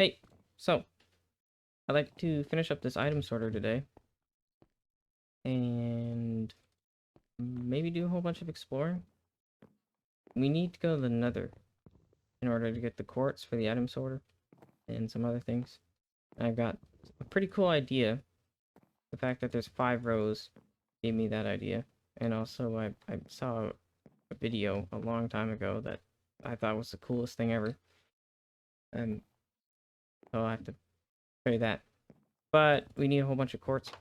Hey, so I'd like to finish up this item sorter today and maybe do a whole bunch of exploring. We need to go to the Nether in order to get the quartz for the item sorter and some other things. I've got a pretty cool idea. The fact that there's 5 rows gave me that idea. And also I saw a video a long time ago that I thought was the coolest thing ever. And so I'll have to show you that. But we need a whole bunch of quartz.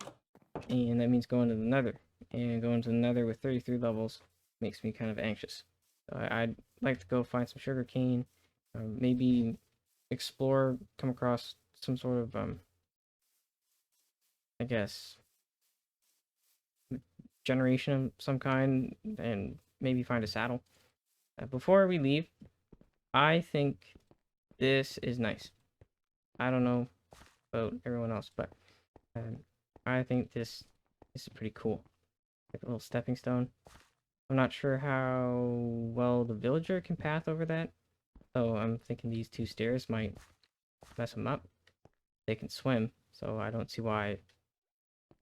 And that means going to the Nether. And going to the Nether with 33 levels makes me kind of anxious. So I'd like to go find some sugar cane, maybe explore, come across some sort of, I guess, generation of some kind, and maybe find a saddle. Before we leave, I think this is nice. I don't know about everyone else, but I think this is pretty cool. Like a little stepping stone. I'm not sure how well the villager can path over that, so I'm thinking these 2 stairs might mess them up. They can swim, so I don't see why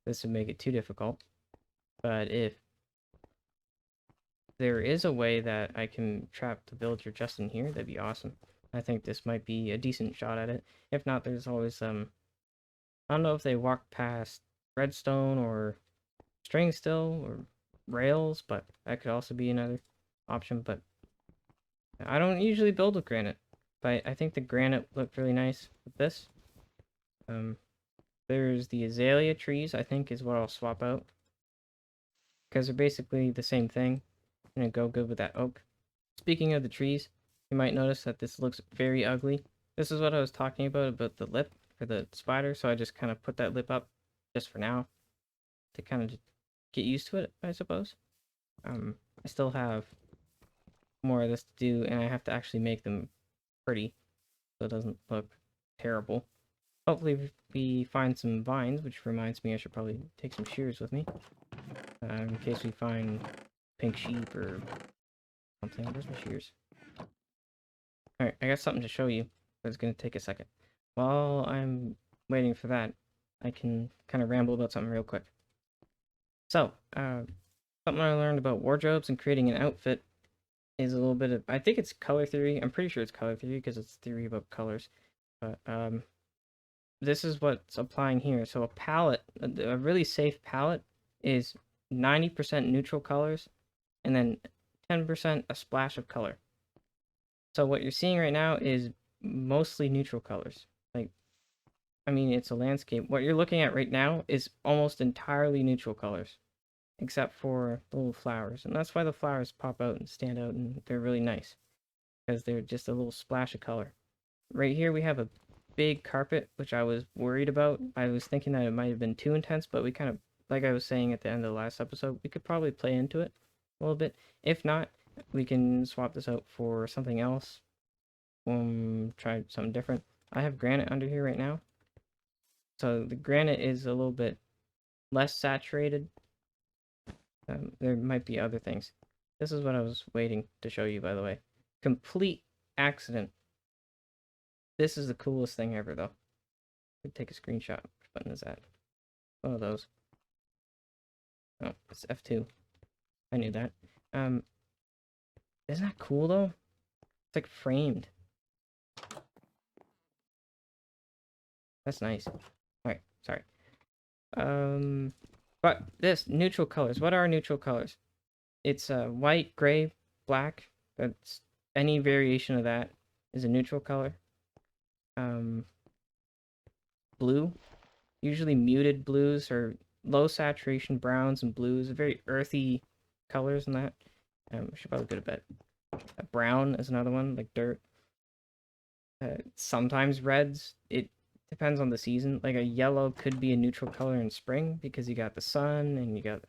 this would make it too difficult. But if there is a way that I can trap the villager just in here, that'd be awesome. I think this might be a decent shot at it. If not, there's always I don't know if they walk past redstone or string still or rails, but that could also be another option. But I don't usually build with granite, but I think the granite looked really nice with this. There's the azalea trees, I think is what I'll swap out, because they're basically the same thing, and it go good with that oak. Speaking of the trees, you might notice that this looks very ugly. This is what I was talking about the lip for the spider, so I just kind of put that lip up just for now to kind of get used to it, I suppose. I still have more of this to do, and I have to actually make them pretty so it doesn't look terrible. Hopefully we find some vines, which reminds me I should probably take some shears with me. In case we find pink sheep or something. Where's my shears? Alright, I got something to show you, but it's going to take a second. While I'm waiting for that, I can kind of ramble about something real quick. So, something I learned about wardrobes and creating an outfit is a little bit of, I think it's color theory. I'm pretty sure it's color theory because it's theory about colors. But, this is what's applying here. So a palette, a really safe palette is 90% neutral colors and then 10% a splash of color. So what you're seeing right now is mostly neutral colors. Like, I mean, it's a landscape. What you're looking at right now is almost entirely neutral colors, except for the little flowers. And that's why the flowers pop out and stand out, and they're really nice, because they're just a little splash of color. Right here we have a big carpet, which I was worried about. I was thinking that it might have been too intense, but we kind of, like I was saying at the end of the last episode, we could probably play into it a little bit. If not, we can swap this out for something else. Try something different. I have granite under here right now, so the granite is a little bit less saturated. There might be other things. This is what I was waiting to show you, by the way. Complete accident. This is the coolest thing ever, though. Take a screenshot. Which button is that? One of those. Oh, it's F2. I knew that. Isn't that cool, though? It's like framed. That's nice. Alright, sorry. But this, neutral colors. What are neutral colors? It's white, gray, black. That's any variation of that is a neutral color. Blue. Usually muted blues or low saturation browns and blues. Very earthy colors in that. Should probably go to bed. Brown is another one, like dirt. Sometimes reds. It depends on the season. Like a yellow could be a neutral color in spring because you got the sun and you got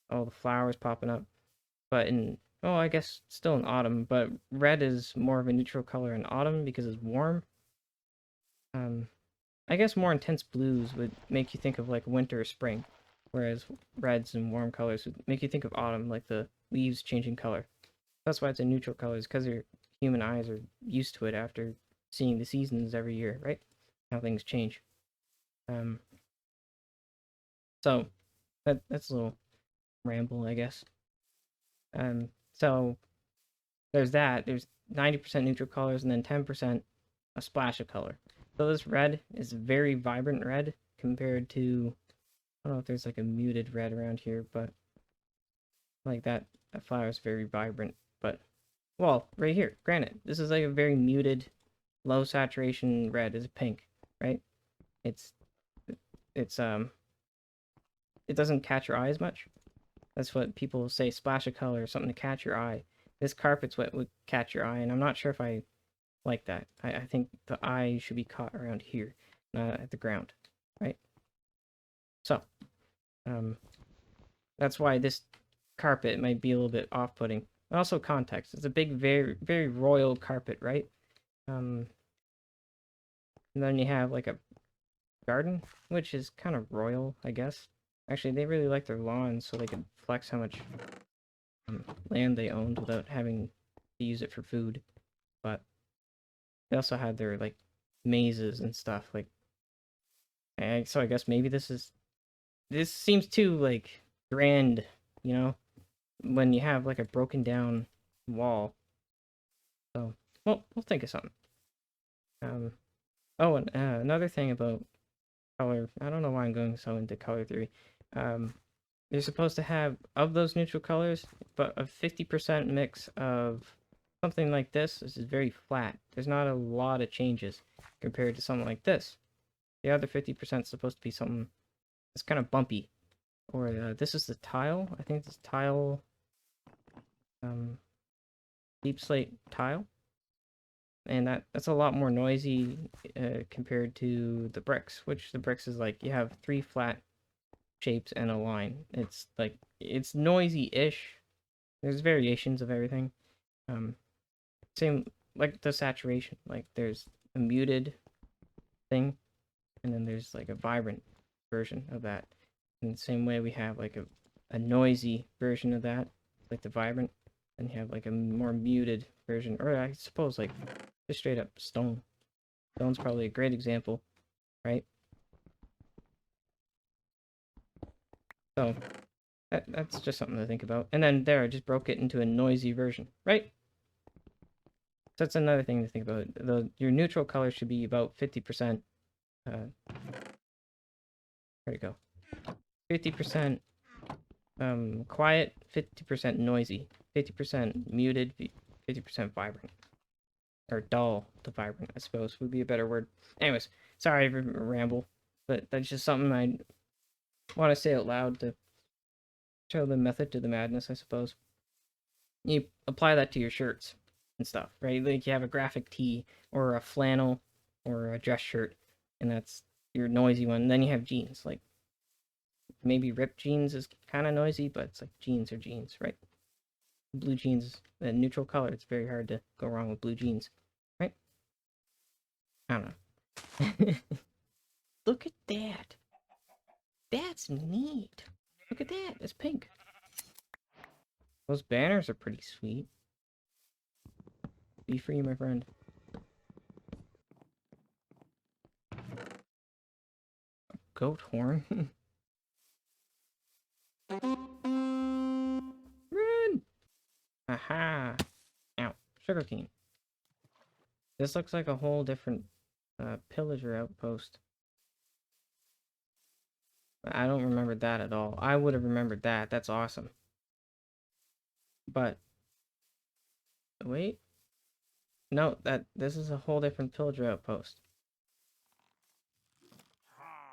all the flowers popping up. But in, oh, I guess still in autumn. But red is more of a neutral color in autumn because it's warm. I guess more intense blues would make you think of like winter or spring, whereas reds and warm colors would make you think of autumn, like the leaves changing color. That's why it's a neutral color, is because your human eyes are used to it after seeing the seasons every year, right? How things change. Um, so that's a little ramble, I guess. So there's that. There's 90% neutral colors and then 10% a splash of color. So this red is very vibrant red compared to, I don't know if there's like a muted red around here, but like that flower is very vibrant. But, well, right here, granted, this is like a very muted, low saturation red is pink, right? It's, it's, it doesn't catch your eye as much. That's what people say, splash of color, something to catch your eye. This carpet's what would catch your eye, and I'm not sure if I like that. I think the eye should be caught around here, not at the ground, right? So, um, that's why this carpet might be a little bit off-putting. Also context. It's a big, very, very royal carpet, right? And then you have like a garden, which is kind of royal, I guess. Actually, they really like their lawns so they can flex how much land they owned without having to use it for food. But they also had their like mazes and stuff. Like, so I guess maybe this seems too like grand, you know, when you have like a broken down wall. So, well, we'll think of something. Oh, and another thing about color. I don't know why I'm going so into color theory. Um, you're supposed to have of those neutral colors, but a 50% mix of something like this. This is very flat. There's not a lot of changes compared to something like this. The other 50% is supposed to be something that's kind of bumpy. Or this is the tile. I think this tile, um, deep slate tile, and that's a lot more noisy compared to the bricks. Which the bricks is like you have three flat shapes and a line. It's like it's noisy-ish. There's variations of everything. Um, Same like the saturation. Like there's a muted thing, and then there's like a vibrant version of that. In the same way, we have like a noisy version of that, like the vibrant, and you have like a more muted version, or I suppose like just straight up stone. Stone's probably a great example, right? So that's just something to think about. And then there, I just broke it into a noisy version, right? So that's another thing to think about. Your neutral color should be about 50%. There you go. 50% quiet, 50% noisy, 50% muted, 50% vibrant. Or dull to vibrant, I suppose, would be a better word. Anyways, sorry for ramble, but that's just something I want to say out loud to show the method to the madness, I suppose. You apply that to your shirts and stuff, right? Like you have a graphic tee or a flannel or a dress shirt, and that's your noisy one. And then you have jeans, like maybe ripped jeans is kind of noisy, but it's like jeans are jeans, right? Blue jeans, a neutral color. It's very hard to go wrong with blue jeans, right? I don't know. Look at that. That's neat. Look at that. It's pink. Those banners are pretty sweet. Be free, my friend. Goat horn. Run! Aha! Ow. Sugarcane. This looks like a whole different pillager outpost. I don't remember that at all. I would have remembered that. That's awesome. But wait. No, this is a whole different pillager outpost.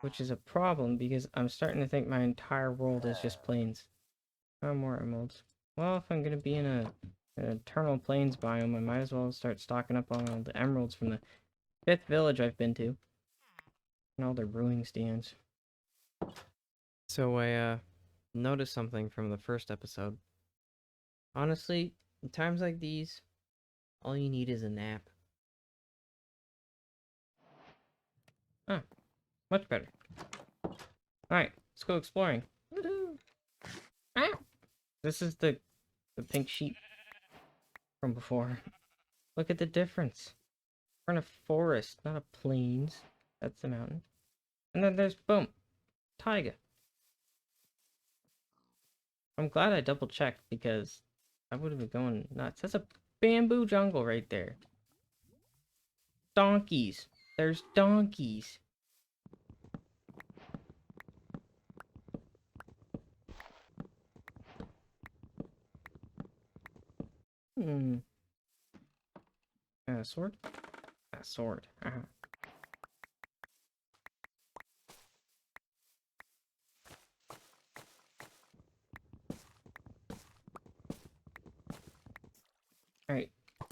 Which is a problem because I'm starting to think my entire world is just plains. Oh, more emeralds. Well, if I'm gonna be in an eternal plains biome, I might as well start stocking up on all the emeralds from the 5th village I've been to. And all the brewing stands. So I noticed something from the first episode. Honestly, in times like these, all you need is a nap. Ah, much better. Alright, let's go exploring. Woohoo! Ah! This is the pink sheep from before. Look at the difference. We're in a forest, not a plains. That's the mountain. And then there's, boom, taiga. I'm glad I double checked because I would have been going nuts. That's a bamboo jungle right there. Donkeys. There's donkeys. Hmm. Sword? Sword. Alright.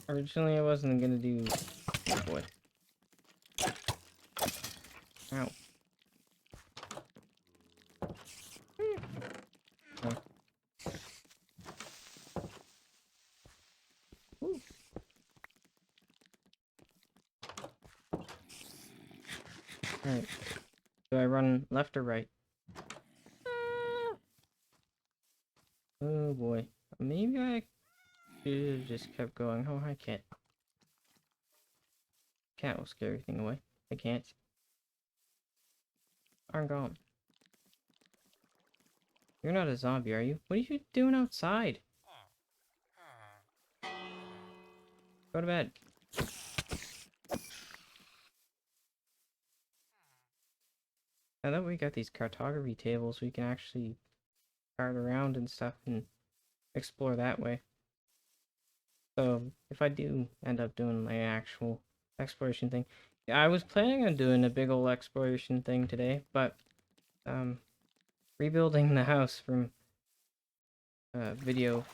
Originally I wasn't gonna do... Oh boy. Ow. Oh. Ooh. Alright. Do I run left or right? Oh boy. Maybe I should have just kept going. Oh, hi, cat. Cat will scare everything away. I can't. I'm gone. You're not a zombie, are you? What are you doing outside? Go to bed. Now that we got these cartography tables, we can actually cart around and stuff and explore that way. So, if I do end up doing my actual exploration thing, yeah, I was planning on doing a big old exploration thing today, but, rebuilding the house from, video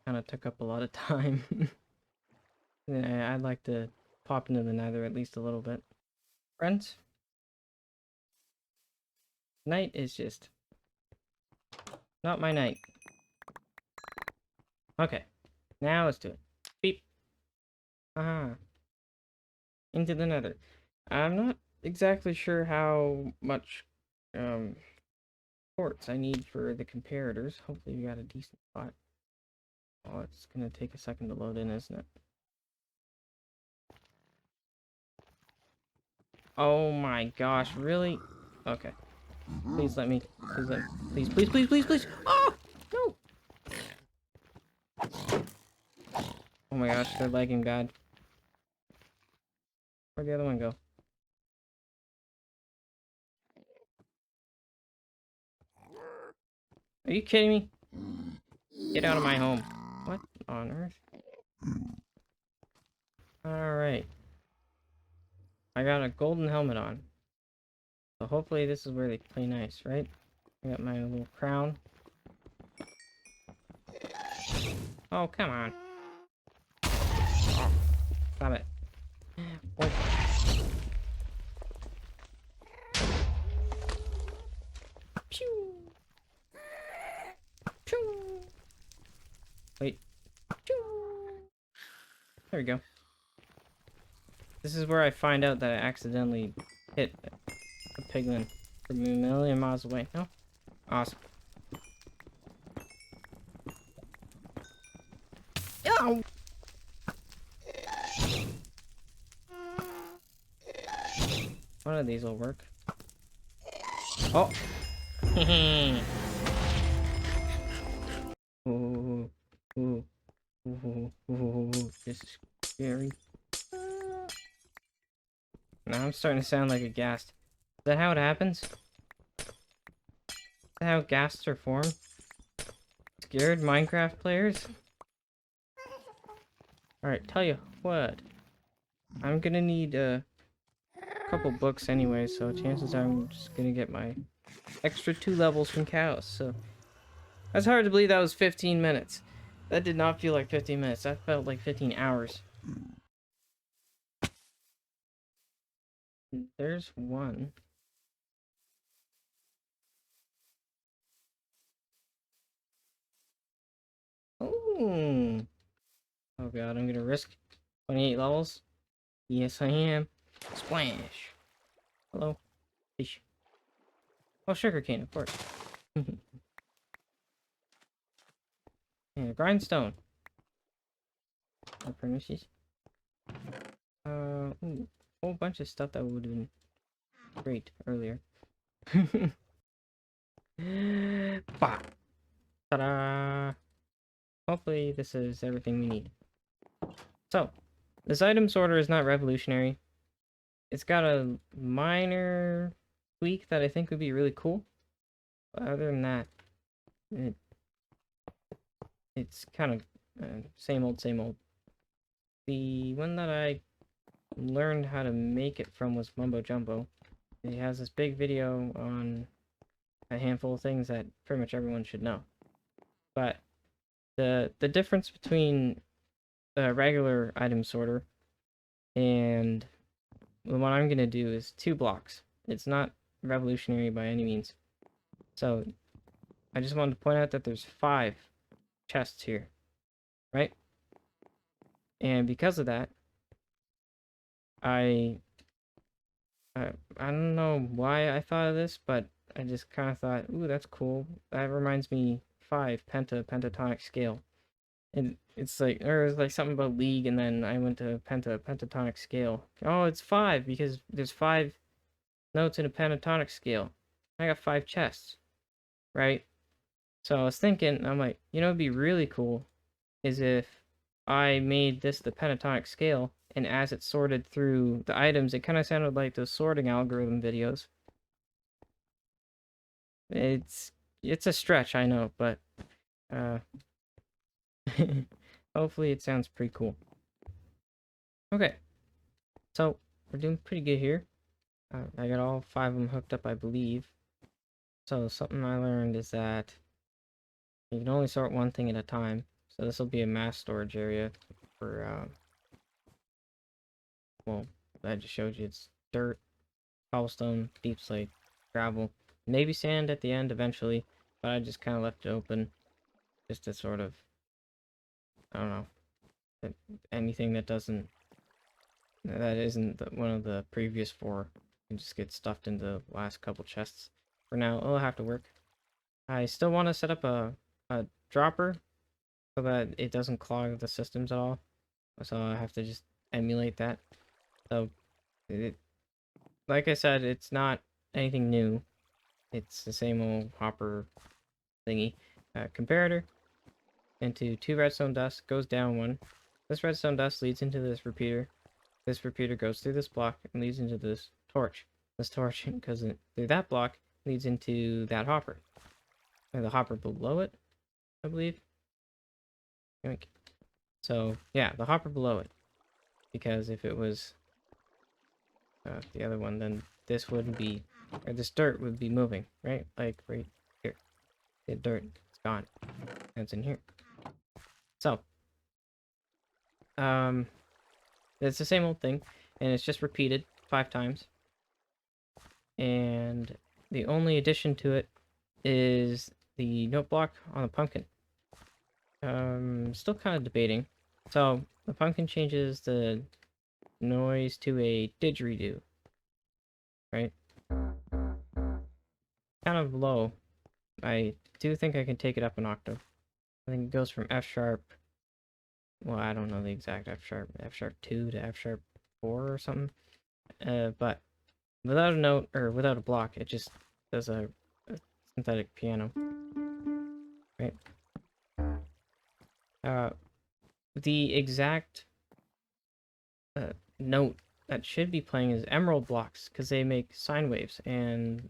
kind of took up a lot of time. Yeah, I'd like to pop into the Nether at least a little bit. Friends, night is just not my night. Okay, now let's do it. Beep. Into the Nether. I'm not exactly sure how much quartz I need for the comparators. Hopefully we got a decent spot. Oh, it's gonna take a second to load in, isn't it? Oh my gosh, really? Okay. Please let me. Please let me. Please, please, please, please, please! Oh! No! Oh my gosh, they're lagging bad. Where'd the other one go? Are you kidding me? Get out of my home. What on earth? Alright. I got a golden helmet on. So hopefully this is where they play nice, right? I got my little crown. Oh, come on. Oh, stop it. Oh. Pew! Pew! Wait. Pew! There we go. This is where I find out that I accidentally hit a piglin from a million miles away. No? Awesome. Ow! One of these will work. Oh! Ooh, ooh, ooh, ooh, this is scary. Now I'm starting to sound like a ghast. Is that how it happens? Is that how ghasts are formed? Scared Minecraft players? Alright, tell you what. I'm gonna need a couple books anyway, so chances are I'm just gonna get my extra 2 levels from cows, so... That's hard to believe that was 15 minutes. That did not feel like 15 minutes, that felt like 15 hours. There's one. Oh. Oh god, I'm gonna risk 28 levels. Yes, I am. Splash. Hello. Fish. Oh, sugarcane, of course. Yeah, grindstone. No furnaces. Ooh, whole bunch of stuff that would have been great earlier. Bah! Ta-da! Hopefully this is everything we need. So, this item sorter is not revolutionary. It's got a minor tweak that I think would be really cool. But other than that, it, it's kind of same old, same old. The one that I learned how to make it from was Mumbo Jumbo. He has this big video on a handful of things that pretty much everyone should know. But the difference between a regular item sorter and what I'm gonna do is 2 blocks. It's not revolutionary by any means. So I just wanted to point out that there's 5 chests here, right? And because of that, I I don't know why I thought of this, but I just kind of thought, ooh, that's cool. That reminds me 5 pentatonic scale. And it's like there's like something about league, and then I went to pentatonic scale. Oh, it's 5 because there's 5 notes in a pentatonic scale. I got 5 chests, right? So I was thinking, I'm like, you know, it'd be really cool is if I made this the pentatonic scale, and as it sorted through the items, it kind of sounded like those sorting algorithm videos. It's it's a stretch, I know, but uh, hopefully it sounds pretty cool. Okay, so we're doing pretty good here. I got all 5 of them hooked up, I believe. So something I learned is that you can only sort one thing at a time. So this will be a mass storage area for, well, I just showed you it's dirt, cobblestone, deep slate, gravel, maybe sand at the end eventually, but I just kind of left it open just to sort of, I don't know, anything that isn't one of the previous 4 can just get stuffed into the last couple chests. For now, it'll have to work. I still want to set up a dropper so that it doesn't clog the systems at all. So I have to just emulate that. So, like I said, it's not anything new. It's the same old hopper thingy. Comparator into 2 redstone dust, goes down 1. This redstone dust leads into this repeater. This repeater goes through this block and leads into this torch. This torch goes through that block, leads into that hopper. And the hopper below it, I believe. So, yeah, the hopper below it. Because if it was the other one, then this wouldn't be, or this dirt would be moving, right? Like right here. The dirt is gone. And it's in here. So, it's the same old thing, and it's just repeated 5 times. And the only addition to it is the note block on the pumpkin. Still kind of debating. So, the pumpkin changes the noise to a didgeridoo, right? Kind of low. I do think I can take it up an octave. I think it goes from F sharp. Well, I don't know the exact F sharp 2 to F sharp 4 or something. But without a note or without a block, it just does a synthetic piano, right? The exact note that should be playing is emerald blocks because they make sine waves, and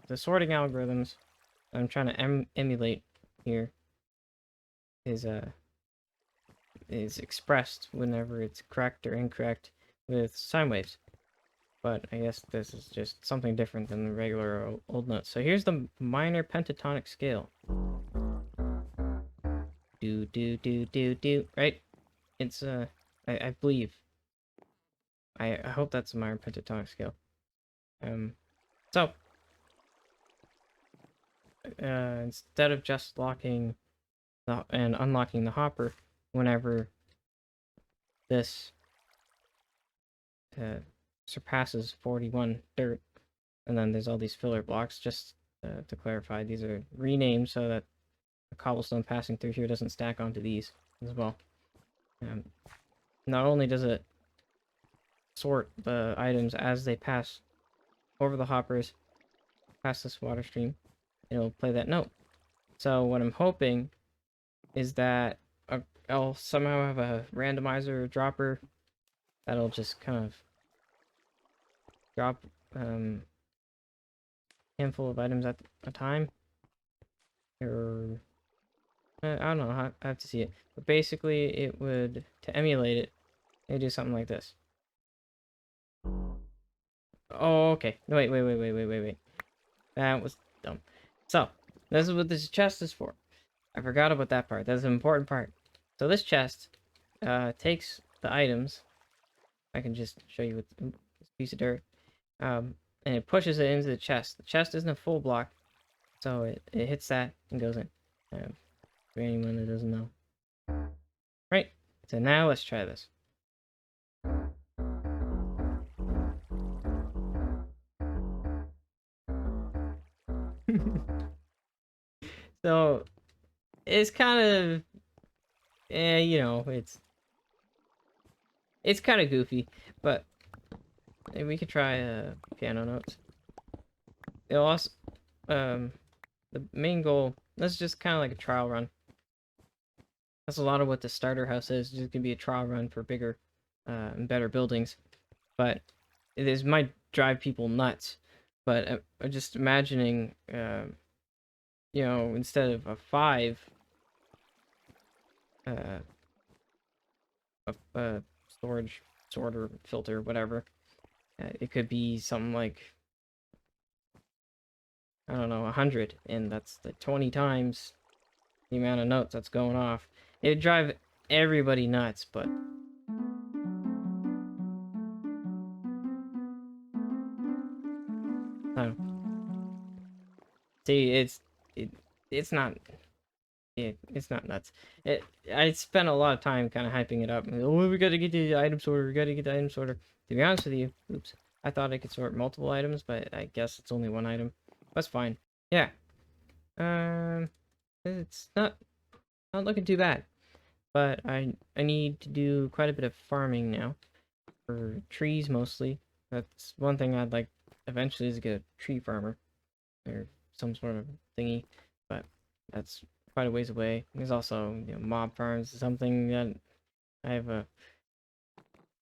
the sorting algorithms I'm trying to emulate here is expressed whenever it's correct or incorrect with sine waves. But I guess this is just something different than the regular old notes. So here's the minor pentatonic scale. Do do do do do. Right? It's I believe. I hope that's a minor pentatonic scale. So instead of just locking and unlocking the hopper whenever this surpasses 41 dirt, and then there's all these filler blocks. Just to clarify, these are renamed so that the cobblestone passing through here doesn't stack onto these as well. not only does it sort the items as they pass over the hoppers, past this water stream, it'll play that note. So what I'm hoping is that I'll somehow have a randomizer or dropper that'll just kind of drop handful of items at a time, or I don't know. I have to see it, but basically, it would, to emulate it, they do something like this. Oh, okay. No, wait. That was dumb. So this is what this chest is for. I forgot about that part. That's an important part. So this chest takes the items. I can just show you with this piece of dirt. And it pushes it into the chest. The chest isn't a full block, so it hits that and goes in. For anyone that doesn't know. Right, so now let's try this. So, it's kind of, you know, it's kind of goofy, but we could try piano notes. It'll also, the main goal, that's just kind of like a trial run. That's a lot of what the starter house is. It's just gonna be a trial run for bigger and better buildings. But it might drive people nuts. But just imagining, you know, instead of a 5, a storage sorter filter, whatever, it could be something like, I don't know, 100, and that's the 20 times the amount of notes that's going off. It'd drive everybody nuts, but I don't see. It's not. It's not nuts. I spent a lot of time kind of hyping it up. Oh, we gotta get the item sorter. We gotta get the item sorter. To be honest with you, oops, I thought I could sort multiple items, but I guess it's only one item. That's fine. Yeah. It's not looking too bad. But I need to do quite a bit of farming now for trees mostly. That's one thing I'd like eventually is to get a tree farmer or some sort of thingy, but that's quite a ways away. There's also, you know, mob farms, something that I have a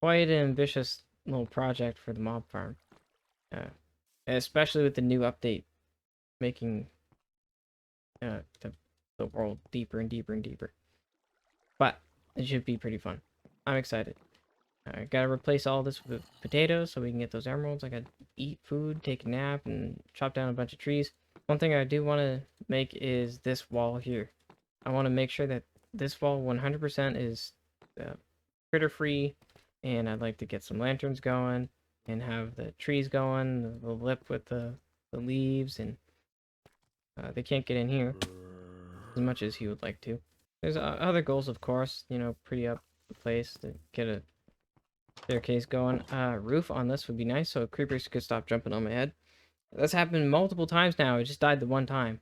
quite an ambitious little project for the mob farm, uh, especially with the new update making the world deeper and deeper and deeper. But it should be pretty fun. I'm excited. I gotta replace all this with potatoes so we can get those emeralds. I gotta eat food, take a nap, and chop down a bunch of trees. One thing I do want to make is this wall here. I want to make sure that this wall 100% is critter free, and I'd like to get some lanterns going and have the trees going, the lip with the leaves, and they can't get in here as much as he would like to. There's other goals, of course, you know, pretty up the place to get a staircase going. Roof on this would be nice so creepers could stop jumping on my head. That's happened multiple times now. It just died the one time.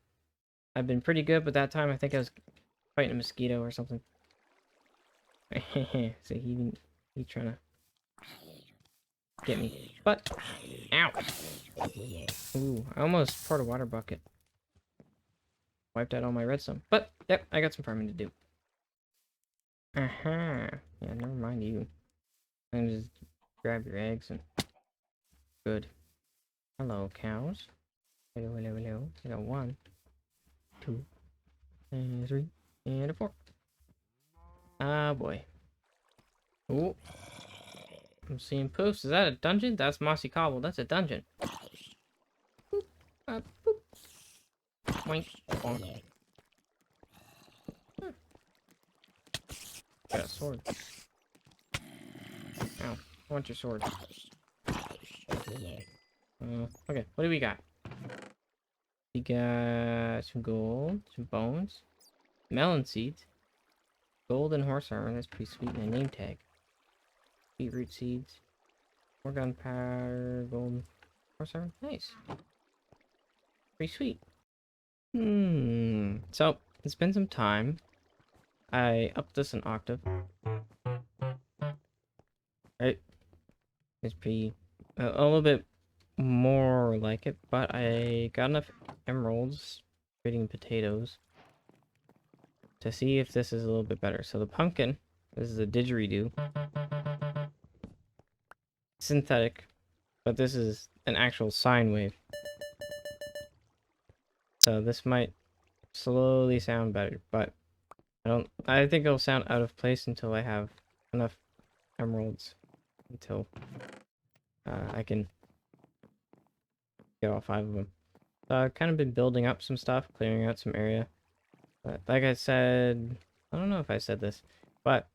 I've been pretty good, but that time I think I was fighting a mosquito or something. So he trying to get me. But ow! Ooh, I almost poured a water bucket. Wiped out all my redstone. But yep, I got some farming to do. Yeah, never mind you. And just grab your eggs and good. Hello, cows. Hello. I got 1, 2, and 3, and a 4. Ah, boy. Oh, I'm seeing poofs. Is that a dungeon? That's mossy cobble. That's a dungeon. Boop, boop. Boink, boink. Got a sword. Ow. I want your sword. Okay, what do we got? We got some gold, some bones, melon seeds, gold and horse armor. That's pretty sweet. And a name tag. Beetroot seeds, more gunpowder, gold, horse armor. Nice. Pretty sweet. So, it's been some time. I upped this an octave. right? It's pretty a little bit more like it, but I got enough emeralds trading potatoes to see if this is a little bit better. So the pumpkin, this is a didgeridoo, synthetic, but this is an actual sine wave. So this might slowly sound better, but I think it'll sound out of place until I have enough emeralds until I can get all 5 of them. So I've kind of been building up some stuff, clearing out some area. But like I said, I don't know if I said this, but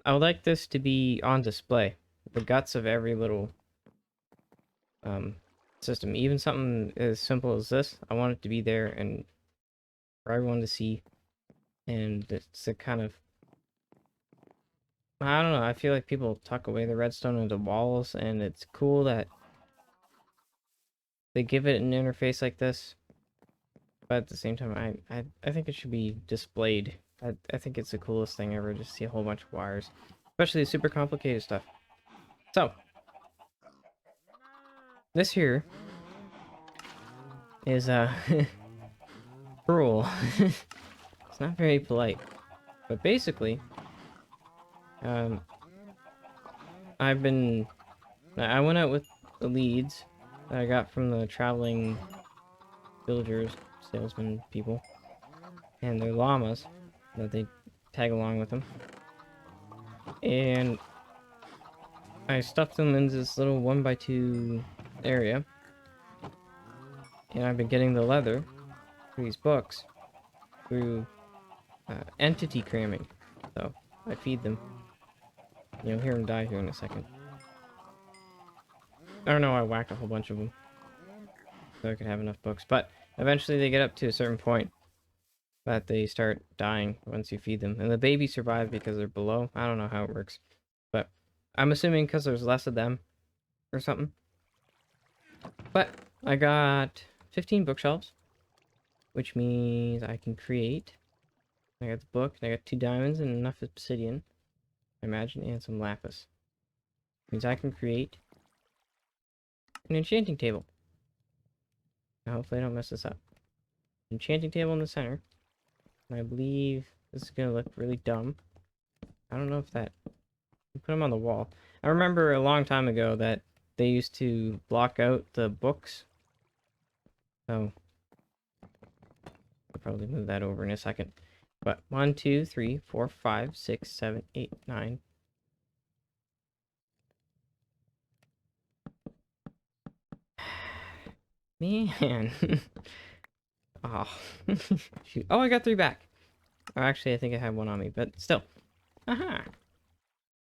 I would like this to be on display. The guts of every little system, even something as simple as this, I want it to be there and for everyone to see. And it's a kind of, I don't know, I feel like people tuck away the redstone into walls, and it's cool that they give it an interface like this. But at the same time, I think it should be displayed. I think it's the coolest thing ever, just see a whole bunch of wires. Especially the super complicated stuff. So, this here is, cruel. It's not very polite. But basically, um, I went out with the leads that I got from the traveling villagers, salesmen, people, and their llamas that they tag along with them. And I stuffed them into this little 1x2 area. And I've been getting the leather for these books through entity cramming. So I feed them. You'll hear them die here in a second. I don't know, I whack a whole bunch of them so I could have enough books. But eventually they get up to a certain point that they start dying once you feed them. And the babies survive because they're below. I don't know how it works. But I'm assuming because there's less of them or something. But I got 15 bookshelves, which means I can create. I got the book, and I got 2 diamonds and enough obsidian, I imagine, and some lapis. Means I can create an enchanting table. Now, hopefully I don't mess this up. Enchanting table in the center. And I believe this is gonna look really dumb. I don't know if that... Put them on the wall. I remember a long time ago that they used to block out the books. So I'll probably move that over in a second. But 1, 2, 3, 4, 5, 6, 7, 8, 9. Man. Oh. Shoot. Oh, I got 3 back. Oh, actually, I think I have 1 on me, but still. Aha.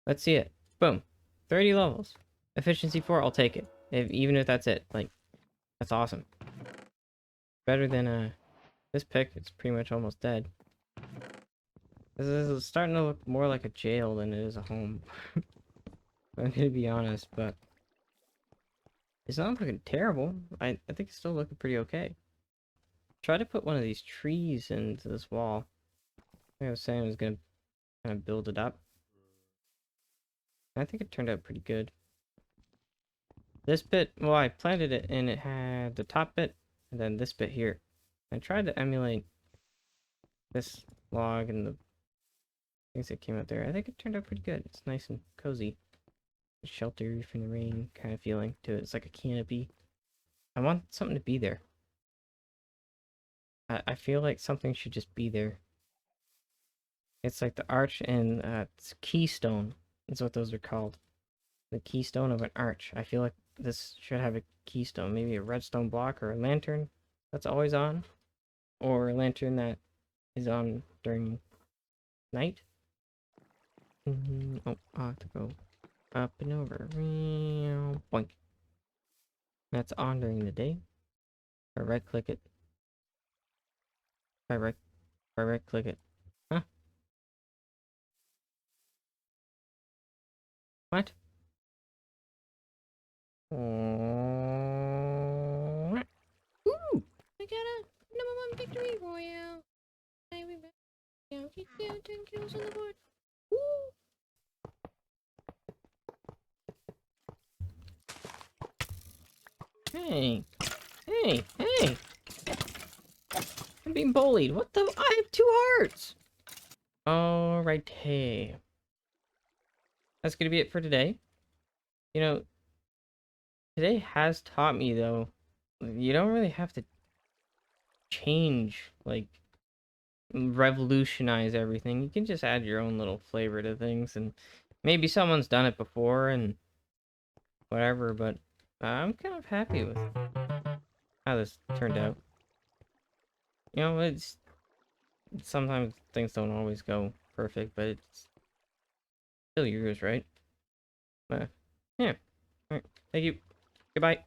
Let's see it. Boom. 30 levels. Efficiency 4, I'll take it. Even if that's it. Like, that's awesome. Better than this pick. It's pretty much almost dead. This is starting to look more like a jail than it is a home. I'm gonna be honest, but it's not looking terrible. I think it's still looking pretty okay. Try to put one of these trees into this wall. Like I was saying, I was gonna kind of build it up. I think it turned out pretty good. This bit, well, I planted it and it had the top bit and then this bit here. I tried to emulate this log and the things that came out there. I think it turned out pretty good. It's nice and cozy. Shelter from the rain kind of feeling to it. It's like a canopy. I want something to be there. I feel like something should just be there. It's like the arch and it's keystone is what those are called. The keystone of an arch. I feel like this should have a keystone. Maybe a redstone block or a lantern that's always on. Or a lantern that is on during night. Oh, I have to go up and over. Boink. That's on during the day. If I right click it. If I right click it. Huh? What? Ooh! I got a #1 victory royale. I will down to 10 kills on the board. Woo! Hey, hey, hey! I'm being bullied. What the? I have 2 hearts! Alright, hey. That's gonna be it for today. You know, today has taught me, though, you don't really have to change, like, revolutionize everything. You can just add your own little flavor to things, and maybe someone's done it before and whatever, but I'm kind of happy with how this turned out. You know, it's sometimes things don't always go perfect, but it's still yours, right? Yeah. All right. Thank you. Goodbye.